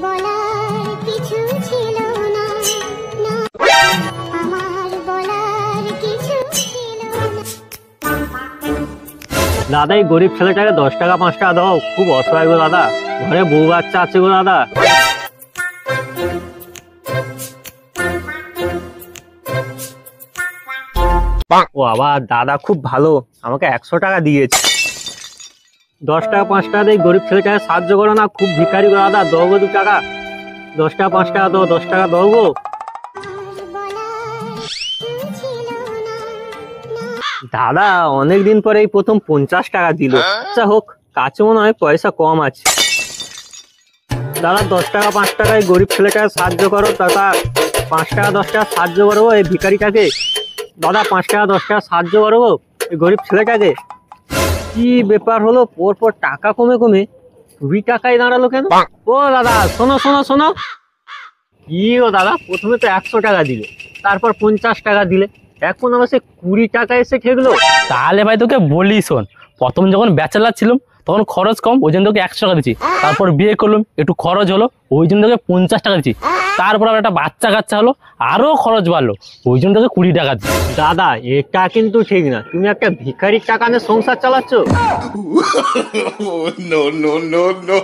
বলার কিছু ছিল না, না আমার বলার কিছু ছিল না। দাদা এই গরিব ছেলেটাকে 10 টাকা 5 টাকা দাও, খুব অসহায় গো দাদা, ঘরে বউ বাচ্চা আছে গো দাদা। ও আবার দাদা খুব ভালো, আমাকে 100 টাকা দিয়েছে। 10 টাকা 5 টাকা দিয়ে গরিব ছেলেটাকে সাহায্য করো না, খুব ভিখারি গো দাদা, দাও গো 2 টাকা। 10 টাকা 5 টাকা দাও, 10 টাকা দাও গো দাদা। অনেকদিন পরে এই প্রথম 50 টাকা দিল। আচ্ছা হোক, কাছে মনে হয় পয়সা কম আছে। দাদা 10 টাকা 5 টাকায় গরিব ছেলেটাকে সাহায্য করো দাদা, 5 টাকা 10 টাকা সাহায্য করবো এই ভিখারিটাকে। দাদা 5 টাকা 10 টাকা সাহায্য করবো এই গরিব ছেলেটাকে। কি ব্যাপার হলো, পর টাকা কমে কমে 2 টাকায় দাঁড়ালো কেন? ও দাদা শোনো শোনো শোনো, কি ও দাদা, প্রথমে তো 100 টাকা দিলে, তারপর 50 টাকা দিলে, এখন আবার সে 20 টাকা এসে ঠেকলো। তাহলে ভাই তোকে বলি শোন, প্রথম যখন ব্যাচেলার ছিলাম তখন খরচ কম, ওই জন্য তোকে 100 টাকা দিচ্ছি। তারপর বিয়ে করলাম, একটু খরচ হলো, ওই জন্য তোকে 50 টাকা দিচ্ছি। তারপর আবার একটা বাচ্চা কাচ্চা হলো, আরো খরচ বাড়লো, ওই জন্য তোকে 20 টাকা দিচ্ছি। দাদা এটা কিন্তু ঠিক না, তুমি একটা ভিখারির টাকা নিয়ে সংসার চালাচ্ছ। No, no, no, no.